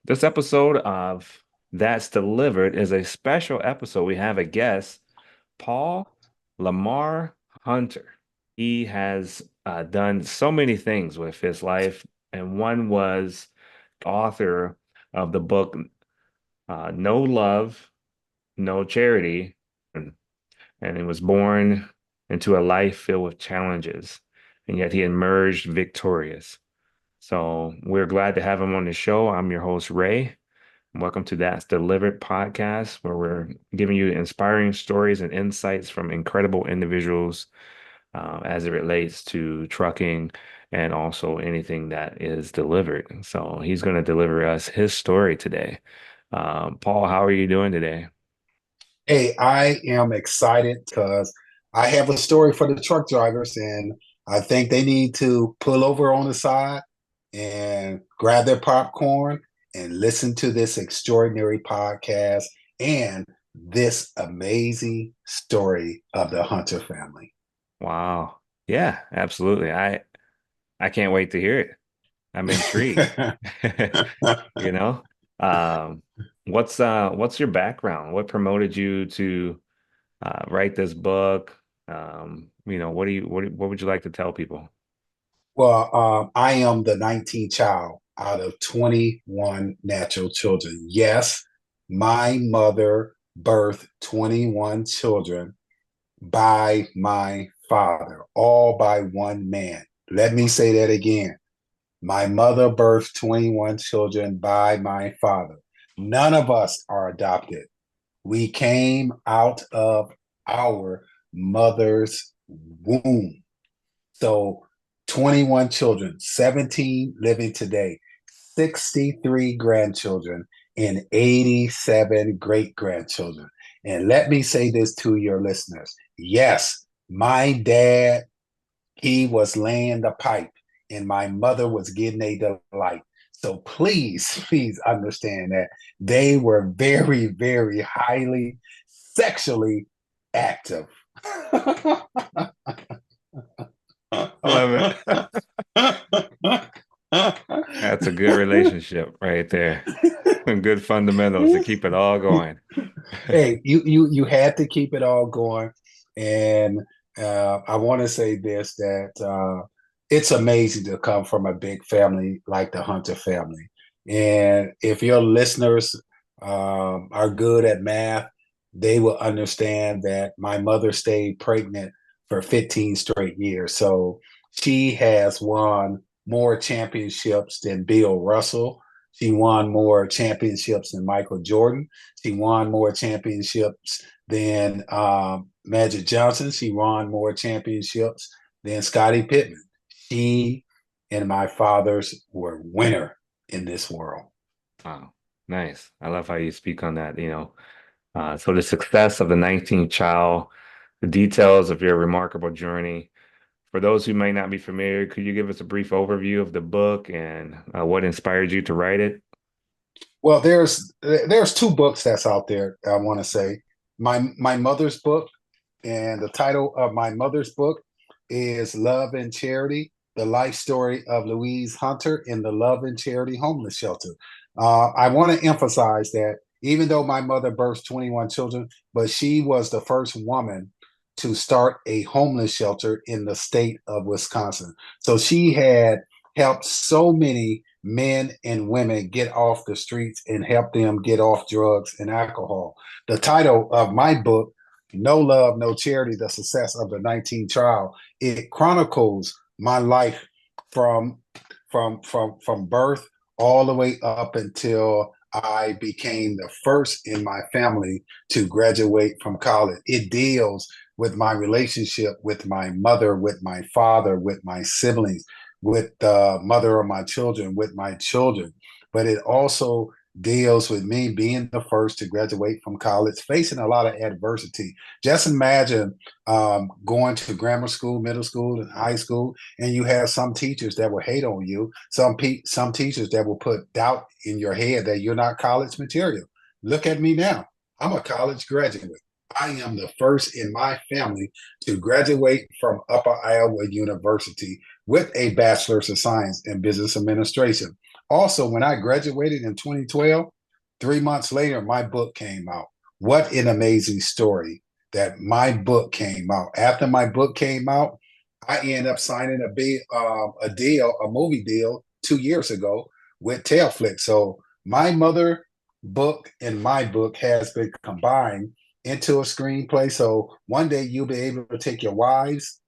This episode of That's Delivered is a special episode. We have a guest, Paul Lamar Hunter. He has done so many things with his life, and one was author of the book No Love, No Charity, and, and he was born into a life filled with challenges, and yet he emerged victorious. So we're glad to have him on the show. I'm your host, Ray. Welcome to That's Delivered podcast, where we're giving you inspiring stories and insights from incredible individuals as it relates to trucking and also anything that is delivered. So he's going to deliver us his story today. Paul, how are you doing today? Hey, I am excited because I have a story for the truck drivers, and I think they need to pull over on the side and grab their popcorn and listen to this extraordinary podcast and this amazing story of the Hunter family. Wow. Yeah, absolutely. I can't wait to hear it. I'm intrigued. You know, um, what's your background? What promoted you to write this book? What would you like to tell people? I am the 19th child out of 21 natural children. Yes, my mother birthed 21 children by my father, all by one man. Let me say that again. My mother birthed 21 children by my father. None of us are adopted. We came out of our mother's womb. So 21 children, 17 living today, 63 grandchildren, and 87 great grandchildren. And let me say this to your listeners. Yes, my dad, he was laying the pipe, and my mother was getting a delight. So please understand that they were very, very highly sexually active. I love it. That's a good relationship right there. And good fundamentals to keep it all going. Hey, you had to keep it all going, and I want to say this that it's amazing to come from a big family like the Hunter family. And if your listeners are good at math, they will understand that my mother stayed pregnant for 15 straight years. So she has won more championships than Bill Russell. She won more championships than Michael Jordan. She won more championships than Magic Johnson. She won more championships than Scottie Pippen. She and my fathers were winner in this world. Wow. Nice. I love how you speak on that, So the success of the 19th child, the details of your remarkable journey. For those who may not be familiar, could you give us a brief overview of the book and what inspired you to write it? Well, there's two books that's out there. I want to say my mother's book, and the title of my mother's book is Love and Charity: The Life Story of Louise Hunter in the Love and Charity Homeless Shelter. I want to emphasize that even though my mother birthed 21 children, but she was the first woman to start a homeless shelter in the state of Wisconsin. So she had helped so many men and women get off the streets and help them get off drugs and alcohol. The title of my book, No Love, No Charity, The Success of the 19th Child, it chronicles my life from from birth all the way up until I became the first in my family to graduate from college. It deals with my relationship with my mother, with my father, with my siblings, with the mother of my children, with my children. But it also deals with me being the first to graduate from college, facing a lot of adversity. Just imagine going to grammar school, middle school, and high school, and you have some teachers that will hate on you, some teachers that will put doubt in your head that you're not college material. Look at me now. I'm a college graduate. I am the first in my family to graduate from Upper Iowa University with a Bachelor's of Science in Business Administration. Also, when I graduated in 2012, 3 months later, my book came out. What an amazing story that my book came out. After my book came out, I ended up signing a deal, a movie deal 2 years ago with Tailflix. So my mother book and my book has been combined into a screenplay. So one day you'll be able to take your wives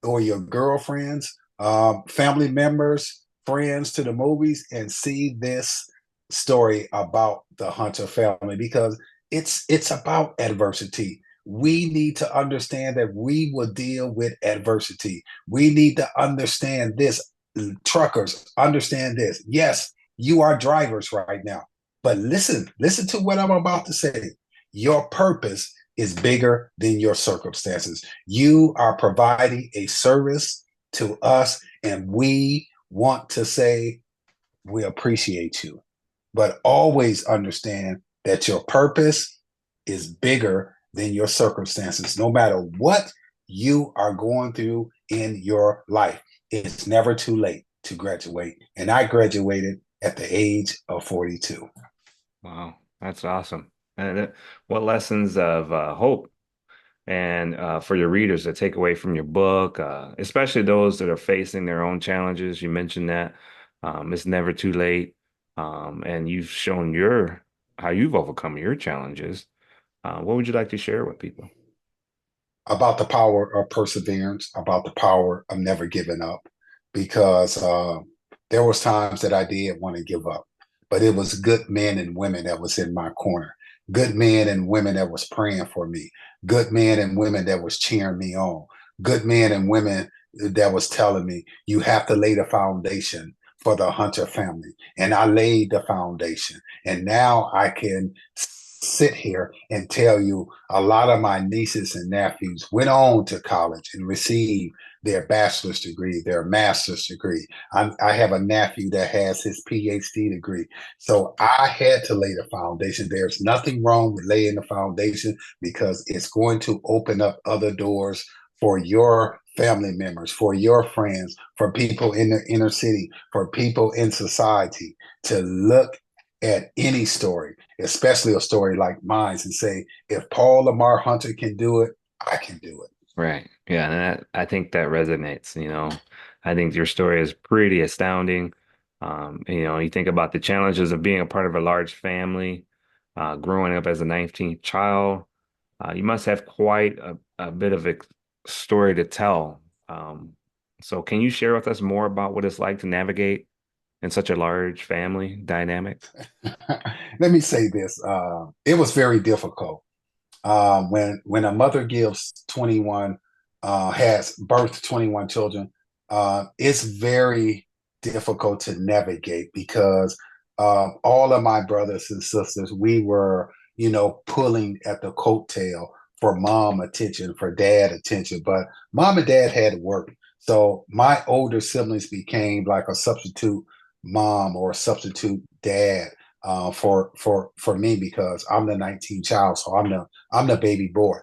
or your girlfriends, family members, friends to the movies and see this story about the Hunter family because it's about adversity. We need to understand that we will deal with adversity. We need to understand this. Truckers, understand this. Yes, you are drivers right now, but listen to what I'm about to say. Your purpose is bigger than your circumstances. You are providing a service to us, and we want to say we appreciate you. But always understand that your purpose is bigger than your circumstances, no matter what you are going through in your life. It's never too late to graduate. And I graduated at the age of 42. Wow, that's awesome. And what lessons of hope and for your readers to take away from your book, especially those that are facing their own challenges. You mentioned that it's never too late, and you've shown your how you've overcome your challenges. What would you like to share with people? About the power of perseverance, about the power of never giving up, because there was times that I did want to give up, but it was good men and women that was in my corner, good men and women that was praying for me, good men and women that was cheering me on, good men and women that was telling me you have to lay the foundation for the Hunter family, and I laid the foundation, and now I can sit here and tell you a lot of my nieces and nephews went on to college and received their bachelor's degree, their master's degree. I have a nephew that has his PhD degree. So I had to lay the foundation. There's nothing wrong with laying the foundation because it's going to open up other doors for your family members, for your friends, for people in the inner city, for people in society to look at any story, especially a story like mine, and say, if Paul Lamar Hunter can do it, I can do it. Right. Yeah, and I think that resonates, I think your story is pretty astounding. You think about the challenges of being a part of a large family, growing up as a 19th child. You must have quite a bit of a story to tell. So can you share with us more about what it's like to navigate in such a large family dynamic? Let me say this. It was very difficult. When a mother gives 21, has birth 21 children, it's very difficult to navigate because all of my brothers and sisters, we were, pulling at the coattail for mom attention, for dad attention, but mom and dad had to work. So my older siblings became like a substitute mom or a substitute dad for me because I'm the 19th child, so I'm the baby boy,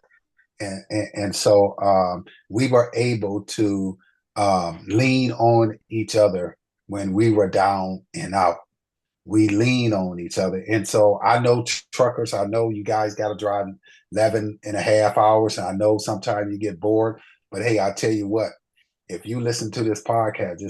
and so we were able to lean on each other when we were down and out. We lean on each other, and so I know truckers. I know you guys got to drive 11 and a half hours, and I know sometimes you get bored. But hey, I tell you what, if you listen to this podcast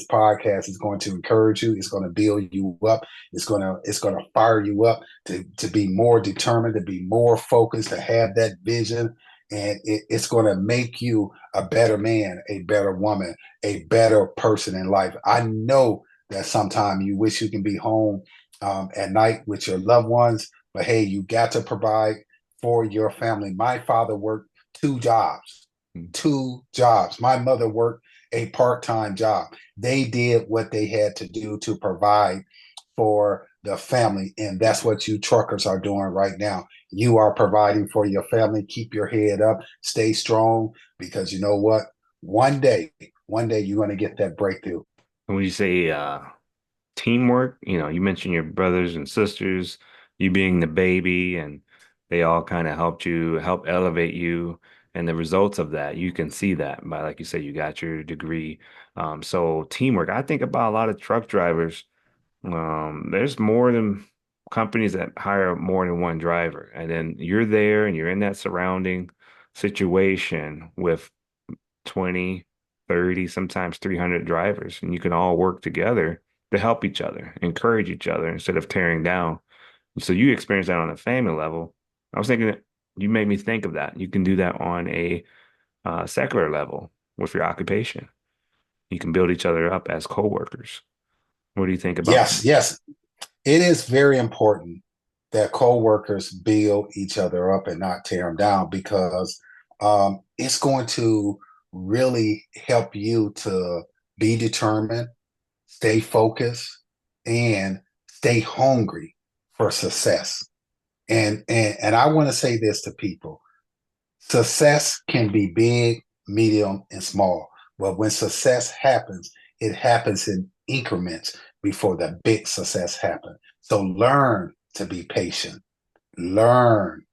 is going to encourage you. It's going to build you up. It's going to fire you up to be more determined, to be more focused, to have that vision, and it's going to make you a better man, a better woman, a better person in life. I know that sometimes you wish you can be home at night with your loved ones, but hey, you got to provide for your family. My father worked two jobs. Two jobs. My mother worked a part-time job. They did what they had to do to provide for the family, and that's what you truckers are doing right now. You are providing for your family. Keep your head up, stay strong, because you know what? One day you're going to get that breakthrough. When you say teamwork, you mentioned your brothers and sisters, you being the baby, and they all kind of help elevate you. And the results of that, you can see that by, like you said, you got your degree. So teamwork, I think about a lot of truck drivers. There's more than companies that hire more than one driver, and then you're there and you're in that surrounding situation with 20, 30, sometimes 300 drivers, and you can all work together to help each other, encourage each other instead of tearing down. So you experience that on a family level. I was thinking that you made me think of that. You can do that on a secular level with your occupation. You can build each other up as coworkers. What do you think about that? Yes, yes. It is very important that co-workers build each other up and not tear them down because it's going to really help you to be determined, stay focused, and stay hungry for success. And I want to say this to people. Success can be big, medium, and small. But when success happens, it happens in increments before the big success happens. So learn to be patient. Learn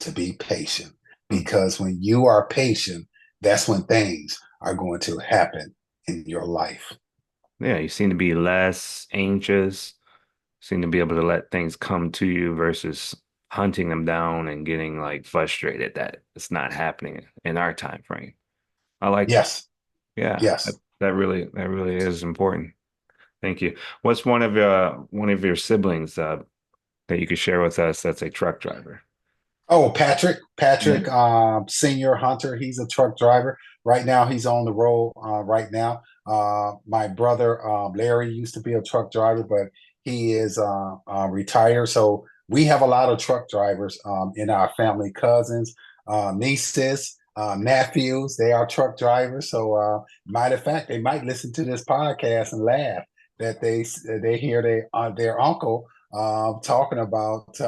to be patient Hmm. because when you are patient, that's when things are going to happen in your life. Yeah, you seem to be less anxious, seem to be able to let things come to you versus hunting them down and getting like frustrated that it's not happening in our time frame. I like that. Yes, Yeah, yes. that really is important. Thank you. What's one of your siblings that you could share with us that's a truck driver? Oh, Patrick, Mhm. senior Hunter. He's a truck driver right now. He's on the road right now. My brother Larry used to be a truck driver, but he is retired. So we have a lot of truck drivers in our family, cousins, nieces, nephews. They are truck drivers. So, matter of fact, they might listen to this podcast and laugh that they hear their uncle talking about.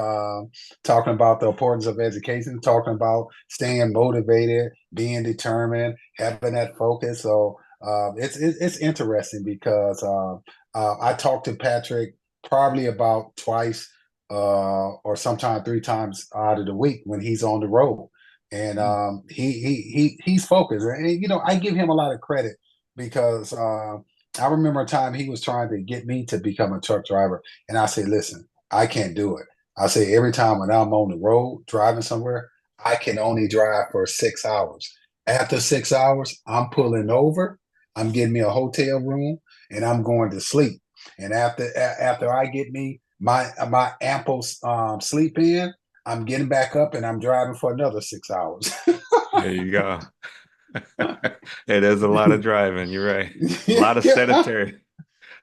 Talking about the importance of education, talking about staying motivated, being determined, having that focus. So it's interesting because I talk to Patrick probably about twice or sometimes three times out of the week when he's on the road, and he's focused. And you know, I give him a lot of credit because I remember a time he was trying to get me to become a truck driver, and I said, "Listen, I can't do it." I say every time when I'm on the road driving somewhere, I can only drive for 6 hours. After 6 hours, I'm pulling over, I'm getting me a hotel room, and I'm going to sleep. And after I get me my ample sleep in, I'm getting back up and I'm driving for another 6 hours. There you go. It is a lot of driving. You're right. A lot of Yeah, sedentary.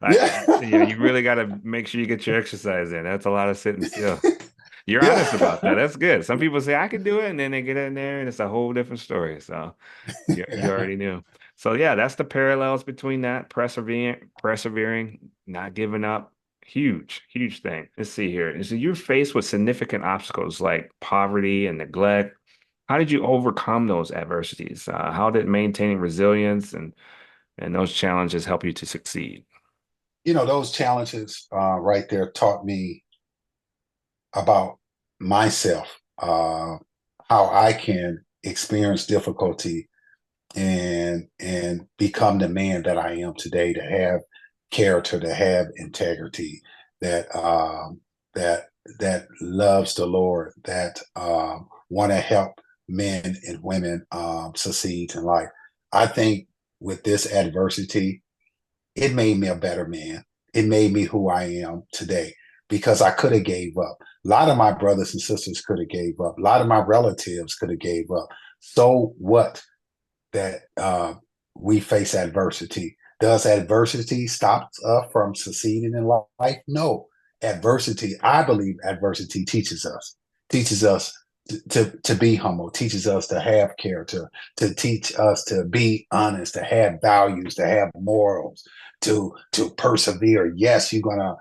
yeah, You really got to make sure you get your exercise in. That's a lot of sitting still. You're honest about that. That's good. Some people say I can do it, and then they get in there, and it's a whole different story. So you yeah. already knew. So yeah, that's the parallels between that persevering, not giving up. Huge, huge thing. Let's see here. So you're faced with significant obstacles like poverty and neglect. How did you overcome those adversities? How did maintaining resilience and those challenges help you to succeed? You know, those challenges right there taught me about myself, how I can experience difficulty and become the man that I am today, to have character, to have integrity, that that that loves the Lord, that want to help men and women succeed in life. I think with this adversity, it made me a better man. It made me who I am today because I could have gave up. A lot of my brothers and sisters could have gave up. A lot of my relatives could have gave up. So what that we face adversity? Does adversity stop us from succeeding in life? No. Adversity, I believe adversity teaches us to be humble, teaches us to have character, to teach us to be honest, to have values, to have morals, to persevere. Yes, you're gonna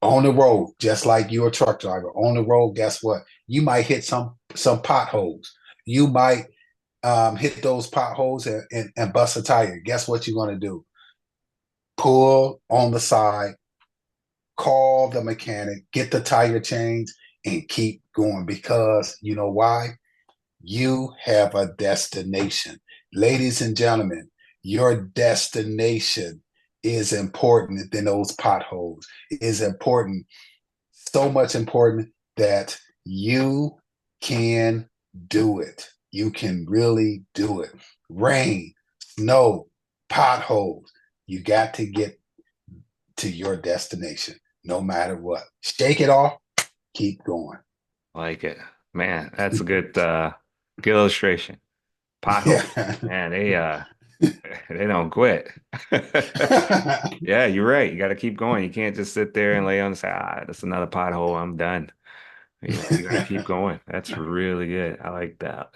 on the road, just like you're a truck driver. On the road, guess what? You might hit some potholes. You might hit those potholes and bust a tire. Guess what you're gonna do? Pull on the side, call the mechanic, get the tire changed, and keep going because you know why? You have a destination. Ladies and gentlemen, your destination is important than those potholes. It is important, so much important that you can do it. You can really do it. Rain, snow, potholes. You got to get to your destination no matter what. Shake it off, keep going. I like it. Man, that's a good illustration. Potholes. Yeah. Man, they don't quit. Yeah, you're right. You got to keep going. You can't just sit there and lay on and say, that's another pothole. I'm done. You got to keep going. That's really good. I like that.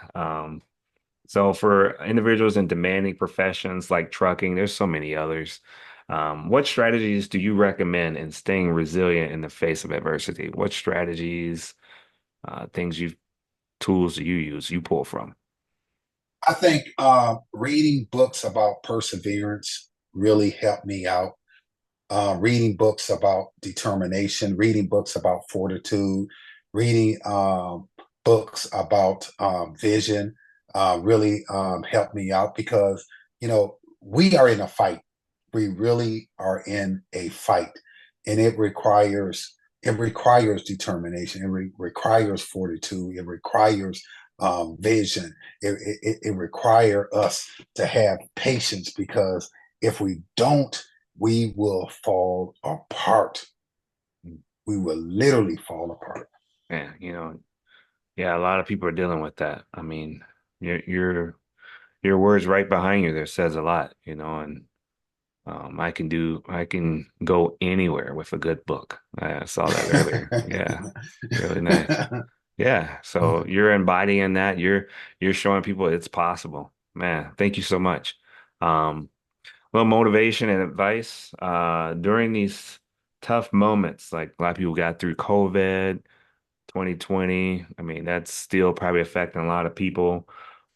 So for individuals in demanding professions like trucking, there's so many others. What strategies do you recommend in staying resilient in the face of adversity? What strategies, things tools do you use, you pull from? I think reading books about perseverance really helped me out. Reading books about determination, reading books about fortitude, reading books about vision really helped me out because, we are in a fight. We really are in a fight, and it requires determination. Requires fortitude. It requires vision. It requires us to have patience because if we don't, we will fall apart. We will literally fall apart. Yeah, yeah, a lot of people are dealing with that. I mean, your words right behind you there says a lot, and I can go anywhere with a good book. I saw that earlier. Yeah, really nice. Yeah, so you're embodying that. You're showing people it's possible. Man, thank you so much. Little motivation and advice during these tough moments, like a lot of people got through COVID, 2020. I mean, that's still probably affecting a lot of people.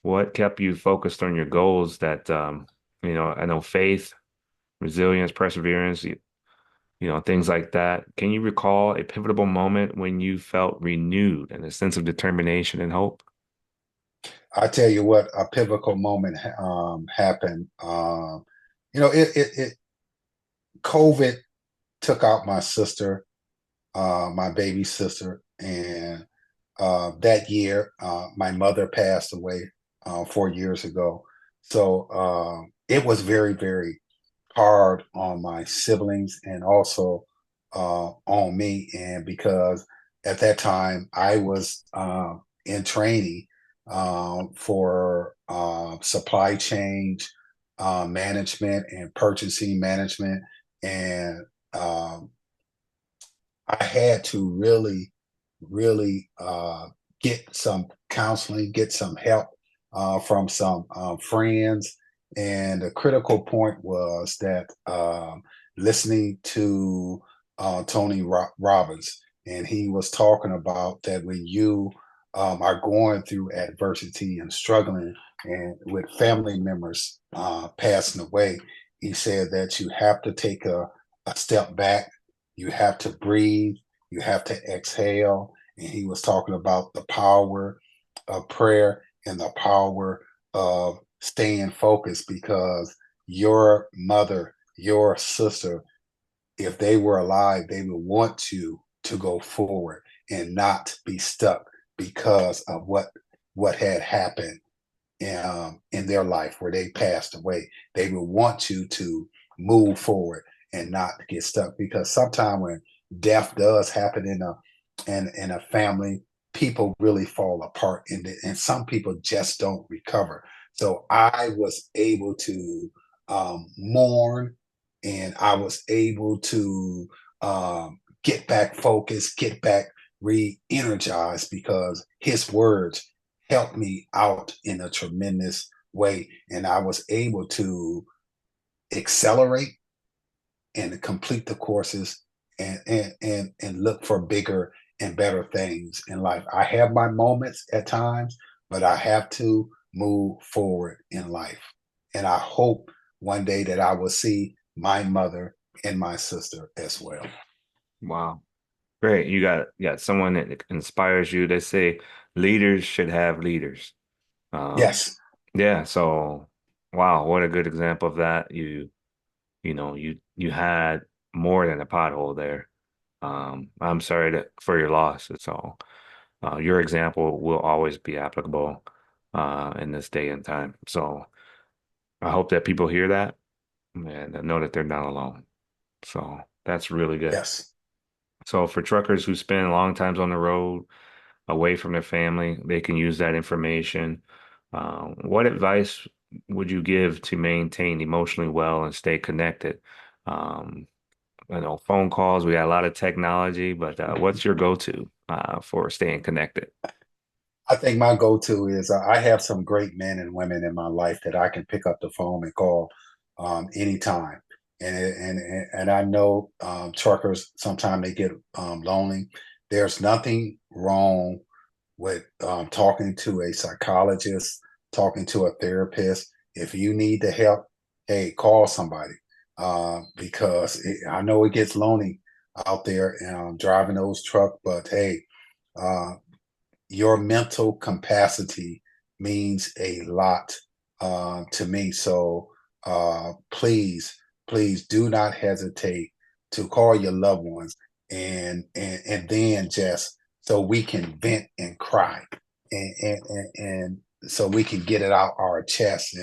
What kept you focused on your goals that I know faith, resilience, perseverance, things like that. Can you recall a pivotal moment when you felt renewed and a sense of determination and hope? I tell you what, a pivotal moment happened. It COVID took out my sister, my baby sister, and that year, my mother passed away 4 years ago. So it was very, very hard on my siblings and also on me. And because at that time I was in training for supply chain management and purchasing management. And um, I had to really, really get some counseling, get some help from some friends. And the critical point was that listening to Tony Robbins, and he was talking about that when you are going through adversity and struggling and with family members passing away, he said that you have to take a step back, you have to breathe, you have to exhale. And he was talking about the power of prayer and the power of staying focused because your mother, your sister, if they were alive, they would want you to go forward and not be stuck because of what had happened in their life where they passed away. They will want you to move forward and not get stuck because sometimes when death does happen in a family, people really fall apart and some people just don't recover. So I was able to mourn and I was able to get back focused, get back re-energized because his words helped me out in a tremendous way. And I was able to accelerate and complete the courses and look for bigger and better things in life. I have my moments at times, but I have to move forward in life. And I hope one day that I will see my mother and my sister as well. Wow. Great. You got someone that inspires you. They say leaders should have leaders. Um, Yes. yeah, so wow, what a good example of that. You had more than a pothole there. I'm sorry for your loss. It's all. Your example will always be applicable in this day and time. So I hope that people hear that and know that they're not alone. So that's really good. Yes. So for truckers who spend long times on the road, away from their family, they can use that information. What advice would you give to maintain emotionally well and stay connected? Um, I know phone calls, we got a lot of technology, but what's your go-to for staying connected? I think my go-to is I have some great men and women in my life that I can pick up the phone and call anytime. And I know truckers sometimes they get lonely. There's nothing wrong with talking to a psychologist, talking to a therapist. If you need the help, hey, call somebody because I know it gets lonely out there driving those trucks. But hey, uh, your mental capacity means a lot to me. So please do not hesitate to call your loved ones and then just so we can vent and cry and so we can get it out our chest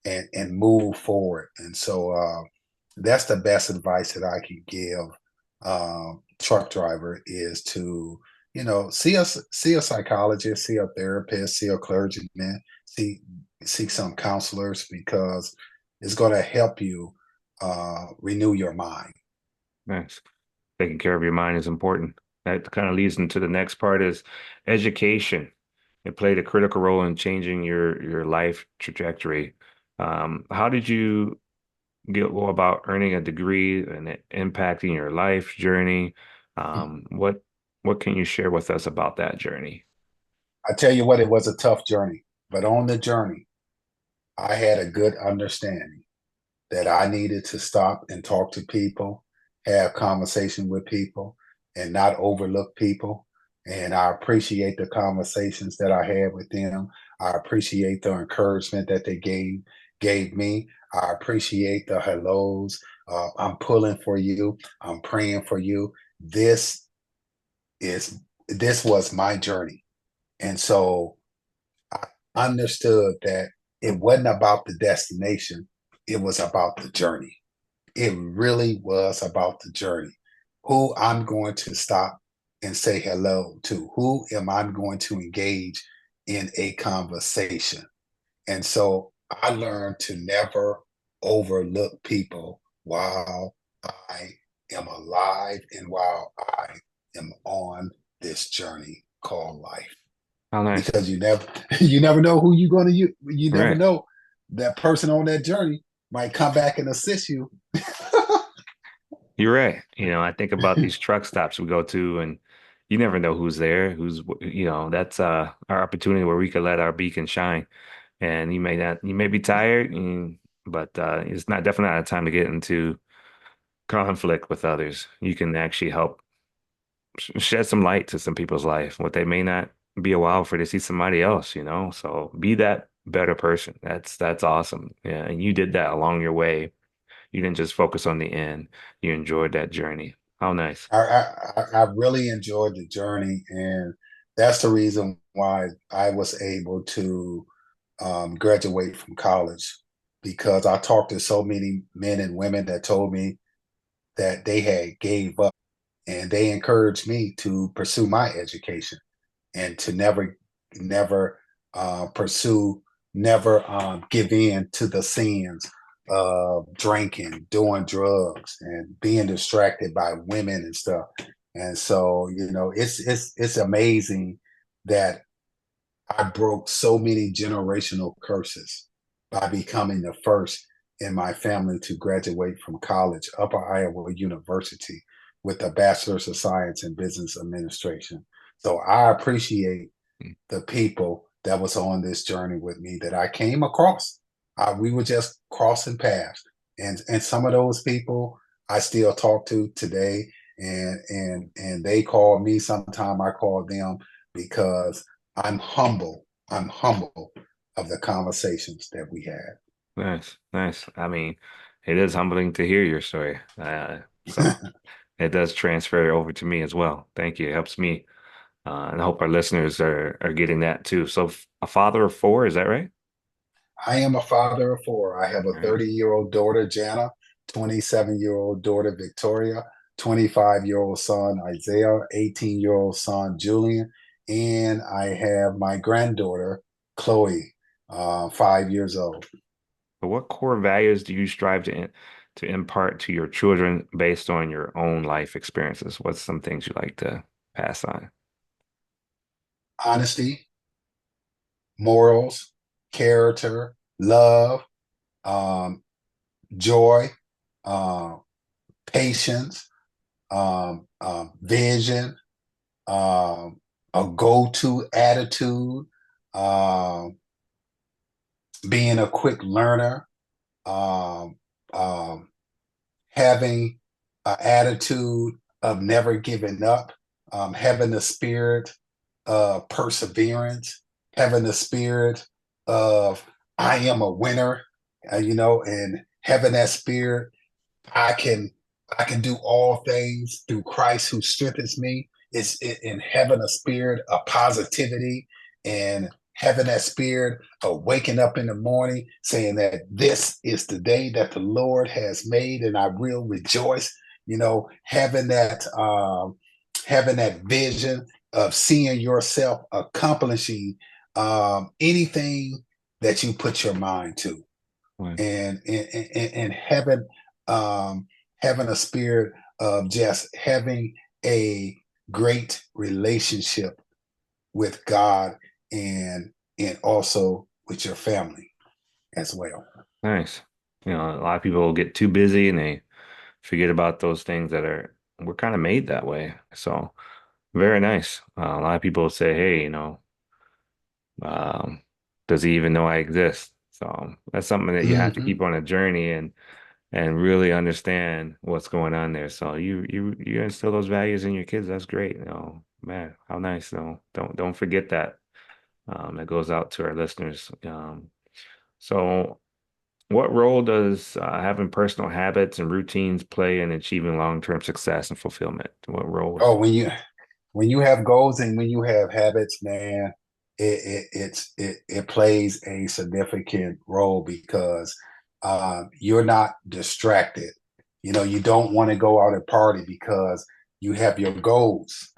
and move forward. And so that's the best advice that I can give truck driver is to see a psychologist, see a therapist, see a clergyman, see see some counselors because it's going to help you renew your mind. Nice. Taking care of your mind is important. That kind of leads into the next part is education. It played a critical role in changing your life trajectory. How did you go about earning a degree and it impacting your life journey? What can you share with us about that journey? I tell you what, it was a tough journey, but on the journey, I had a good understanding that I needed to stop and talk to people, have conversation with people, and not overlook people. And I appreciate the conversations that I had with them. I appreciate the encouragement that they gave me. I appreciate the hellos. I'm pulling for you. I'm praying for you. Is this was my journey, and so I understood that it wasn't about the destination. It was about the journey. It really was about the journey. Who I'm going to stop and say hello to? Who am I going to engage in a conversation? And so I learned to never overlook people while I am alive and while I am on this journey called life. Oh, nice. Because you never know who you're going to you never Right. know that person on that journey might come back and assist you. You're right. I think about these truck stops we go to, and you never know who's there, that's our opportunity where we could let our beacon shine. And you may be tired, but it's not definitely not a time to get into conflict with others. You can actually help shed some light to some people's life. What they may not be a while for to see somebody else. So be that better person. That's awesome. Yeah, and you did that along your way. You didn't just focus on the end. You enjoyed that journey. How nice. I really enjoyed the journey, and that's the reason why I was able to graduate from college because I talked to so many men and women that told me that they had gave up, and they encouraged me to pursue my education and to never pursue, never give in to the sins of drinking, doing drugs, and being distracted by women and stuff. And so, it's amazing that I broke so many generational curses by becoming the first in my family to graduate from college, Upper Iowa University, with a Bachelor's of Science in Business Administration. So I appreciate the people that was on this journey with me that I came across. We were just crossing paths, and some of those people I still talk to today, and they call me. Sometime I call them because I'm humble. I'm humble of the conversations that we had. Nice, nice. I mean, it is humbling to hear your story. So it does transfer over to me as well. Thank you. It helps me. And I hope our listeners are getting that too. So a father of four, is that right? I am a father of four. I have a All right. 30-year-old daughter, Jana, 27-year-old daughter, Victoria, 25-year-old son, Isaiah, 18-year-old son, Julian, and I have my granddaughter, Chloe, 5 years old. But what core values do you strive to impart to your children based on your own life experiences? What's some things you like to pass on? Honesty, morals, character, love, um, joy, uh, patience, vision, um, a go-to attitude, um, being a quick learner, um, um, having an attitude of never giving up, having the spirit of perseverance, having the spirit of I am a winner, and having that spirit I can I can do all things through Christ who strengthens me. It's in having a spirit of positivity and having that spirit of waking up in the morning saying that this is the day that the Lord has made and I will rejoice. Having that vision of seeing yourself accomplishing anything that you put your mind to Right. and um, having a spirit of just having a great relationship with God and also with your family as well. Nice. A lot of people get too busy and they forget about those things we're kind of made that way. So very nice. A lot of people say, hey, um, does he even know I exist? So that's something that you have to Mm-hmm. keep on a journey and really understand what's going on there. So you instill those values in your kids. That's great. Man, how nice. No, don't forget that. That goes out to our listeners. So what role does having personal habits and routines play in achieving long-term success and fulfillment? What roles? Oh, when you have goals and when you have habits, man, it plays a significant role because you're not distracted. You don't want to go out and party because you have your goals.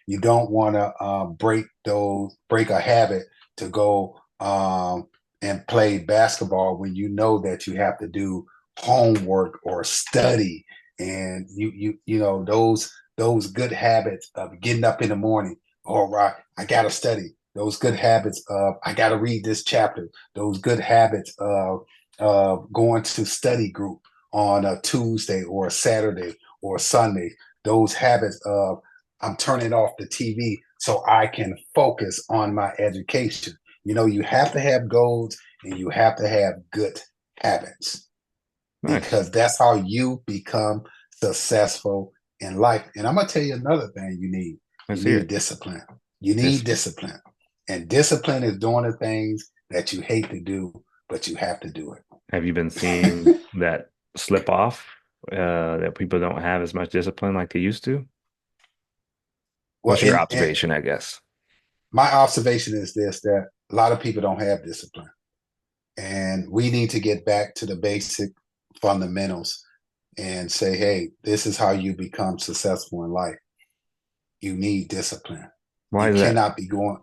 You don't want to break a habit to go and play basketball when you know that you have to do homework or study, and those good habits of getting up in the morning. All right, I got to study. Those good habits of I got to read this chapter. Those good habits of going to study group on a Tuesday or a Saturday or a Sunday. Those habits of I'm turning off the TV so I can focus on my education. You have to have goals and you have to have good habits Nice. because that's how you become successful in life. And I'm gonna tell you another thing you need. You Let's hear need it. discipline. You need Discipline. discipline. And discipline is doing the things that you hate to do, but you have to do Have you been seeing it. that slip off, that people don't have as much discipline like they used to? Well, What's your observation, I guess? my observation is this that a lot of people don't have discipline. And we need to get back to the basic fundamentals and say, hey, this is how you become successful in life. You need discipline. Why You is that? cannot be going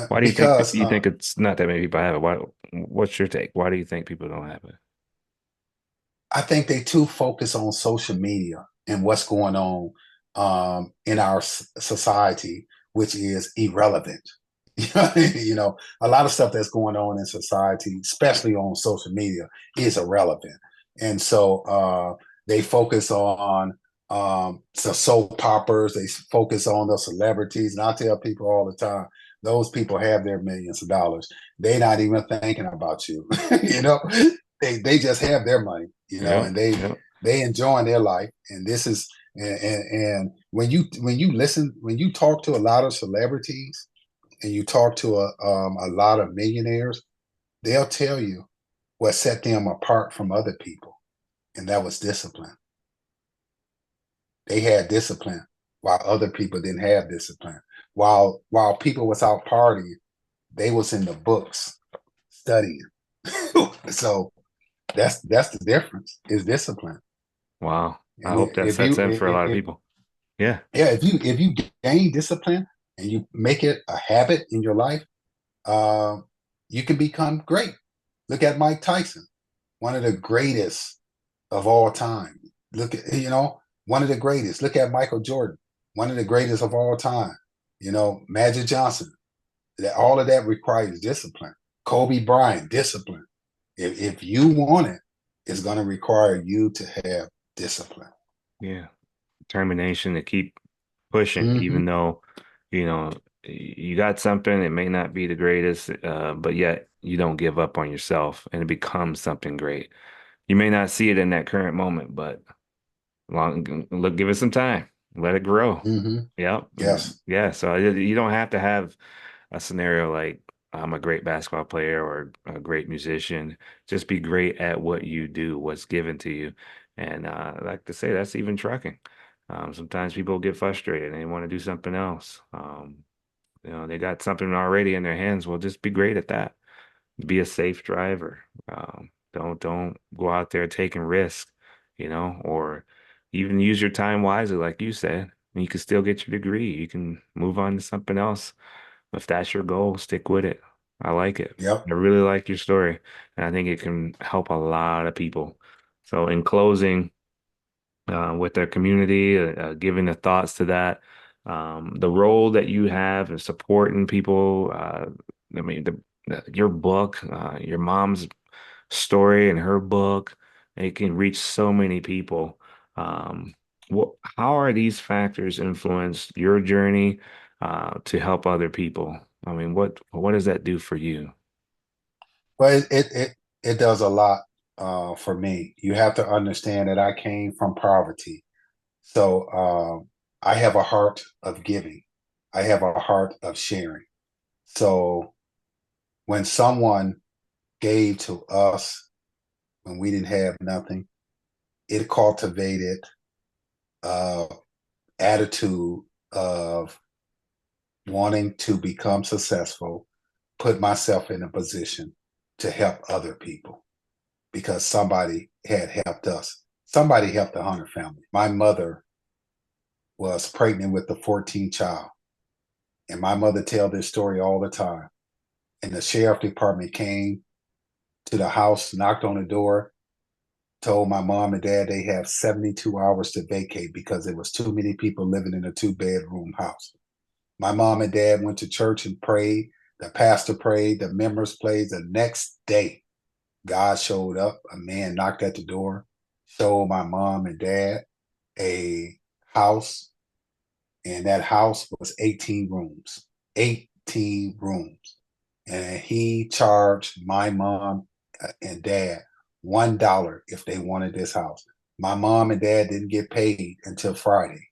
Why do because you think it's not that many people have it? What's your take? Why do you think people don't have it? I think they too focus on social media and what's going on in our society, which is irrelevant. A lot of stuff that's going on in society, especially on social media, is irrelevant. And so they focus on the soap operas, they focus on the celebrities. And I tell people all the time, those people have their millions of dollars. They're not even thinking about you. you know, they just have their money, Yeah, and they yeah. they enjoying their life. And this is and when you talk to a lot of celebrities and you talk to a lot of millionaires, they'll tell you what set them apart from other people. and that was discipline. They had discipline while other people didn't have discipline. While people was out partying, they was in the books studying. So that's the difference is discipline. Wow. I And hope that if sets you in for a lot of if people. Yeah. yeah, if you gain discipline and you make it a habit in your life, uh, you can become great. Look at Mike Tyson, one of the greatest of all time. Look at one of the greatest. Look at Michael Jordan, one of the greatest of all time. Magic Johnson. That all of that requires discipline. Kobe Bryant, discipline. If you want it, it's going to require you to have discipline. Yeah. Determination to keep pushing, even Hmm. though, you know, you got something, it may not be the greatest, but yet you don't give up on yourself and it becomes something great. You may not see it in that current moment, but look, give it some time, let it grow. Hmm. Yep. Yes. Yeah. So you don't have to have a scenario like I'm a great basketball player or a great musician. Just be great at what you do, what's given to you. And I like to say that's even trucking. Sometimes people get frustrated and they want to do something else. They got something already in their hands. Well, just be great at that. Be a safe driver. Don't go out there taking risks, or even use your time wisely, like you said. And you can still get your degree. You can move on to something else. If that's your goal, stick with it. I like it. Yep. I really like your story, and I think it can help a lot of people. So, in closing, with their community, giving the thoughts to that, the role that you have in supporting people. I mean, your book, your mom's story and her book, it can reach so many people. How are these factors influenced your journey to help other people? I mean, what does that do for you? Well, it does a lot for me. You have to understand that I came from poverty, so I have a heart of giving. I have a heart of sharing. So when someone gave to us when we didn't have nothing, it cultivated uh, attitude of wanting to become successful, put myself in a position to help other people because somebody had helped us. Somebody helped the Hunter family. My mother was pregnant with the 14th child, and my mother tell this story all the time. And the sheriff department came to the house, knocked on the door, told my mom and dad they have 72 hours to vacate because there was too many people living in a two-bedroom house. My mom and dad went to church and prayed. The pastor prayed. The members prayed. The next day, God showed up. A man knocked at the door, showed my mom and dad a house, and that house was 18 rooms. 18 rooms. And he charged my mom and dad $1 if they wanted this house. My mom and dad didn't get paid until Friday.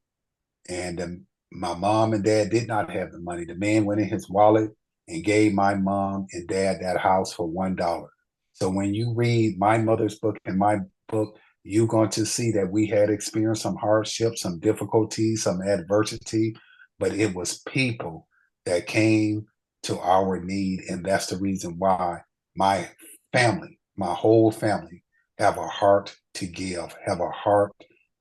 And my mom and dad did not have the money. The man went in his wallet and gave my mom and dad that house for $1. So when you read my mother's book and my book, you're going to see that we had experienced some hardships, some difficulties, some adversity, but it was people that came to our need. And that's the reason why my family, my whole family, have a heart to give, have a heart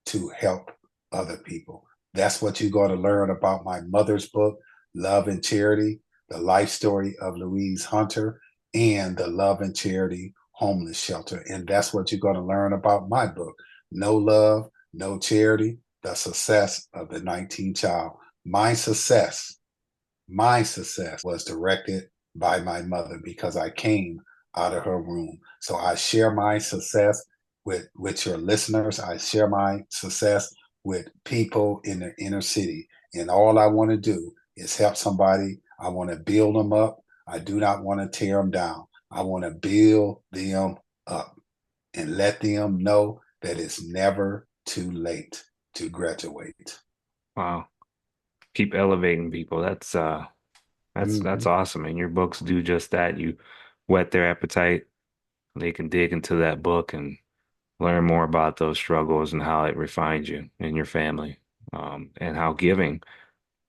to help other people. That's what you're going to learn about my mother's book, Love and Charity, the life story of Louise Hunter, and the Love and Charity Homeless Shelter. And that's what you're going to learn about my book, No Love, No Charity, the success of the 19th child. My success, my success was directed by my mother because I came out of her womb. So I share my success with your listeners. I share my success with people in the inner city. And all I want to do is help somebody. I want to build them up. I do not want to tear them down. I want to build them up and let them know that it's never too late to graduate. Wow. Keep elevating people. That's Mm-hmm. awesome. And your books do just that. You whet their appetite. They can dig into that book and learn more about those struggles and how it refined you and your family, and how giving,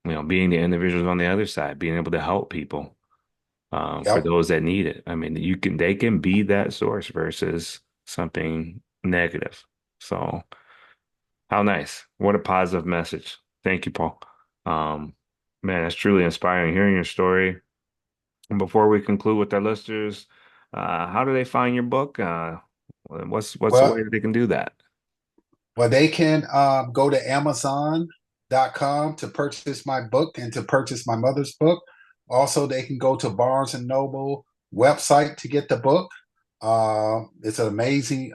being the individuals on the other side, being able to help people, for Yep. those that need it. I mean, they can be that source versus something negative. So, how nice. What a positive message. Thank you, Paul. Um, Man, that's truly inspiring hearing your story. And before we conclude with our listeners, how do they find your book? What's the way Well, that they can do that? Well, they can go to Amazon.com to purchase my book and to purchase my mother's book. Also, they can go to Barnes and Noble website to get the book. It's an amazing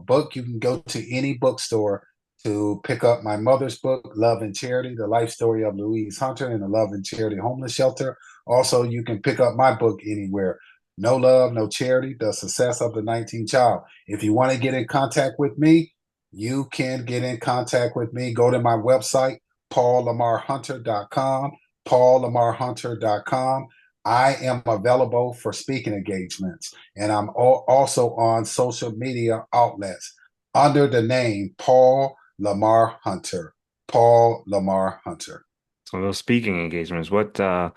book. You can go to any bookstore to pick up my mother's book, Love and Charity, The Life Story of Louise Hunter and the Love and Charity Homeless Shelter. Also, you can pick up my book anywhere. No Love, No Charity, The Success of the 19th Child. If you want to get in contact with me, you can get in contact with me. Go to my website, paullamarhunter.com, paullamarhunter.com. I am available for speaking engagements, and I'm also on social media outlets under the name Paul Lamar Hunter. Paul Lamar Hunter. So those speaking engagements, how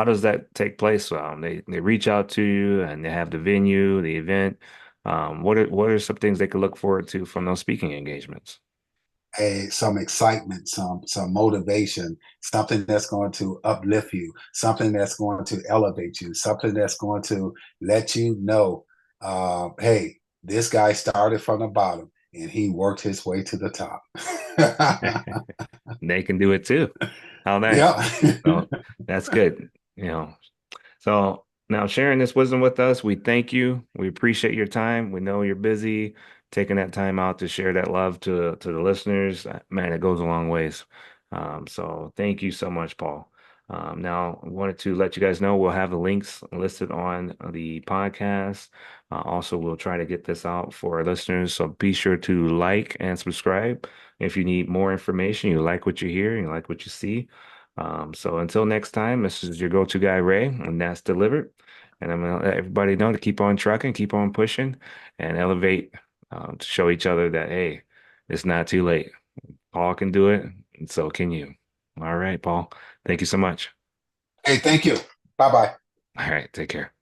does that take place? They reach out to you and they have the venue, the event. What are some things they could look forward to from those speaking engagements? Some excitement, some motivation, something that's going to uplift you, something that's going to elevate you, something that's going to let you know, hey, this guy started from the bottom and he worked his way to the top. They can do it too. How nice. Yeah. So that's good. You know, So now sharing this wisdom with us, we thank you. We appreciate your time. We know you're busy, taking that time out to share that love to the listeners. Man, it goes a long ways. So thank you so much, Paul. Now, I wanted to let you guys know we'll have the links listed on the podcast. Also, we'll try to get this out for our listeners. So be sure to like and subscribe if you need more information. You like what you hear, you like what you see. So until next time, this is your go-to guy, Ray, and that's delivered. And I'm gonna let everybody know to keep on trucking, keep on pushing, and elevate, to show each other that, hey, it's not too late. Paul can do it, and so can you. All right, Paul. Thank you so much. Hey, thank you. Bye bye. All right, take care.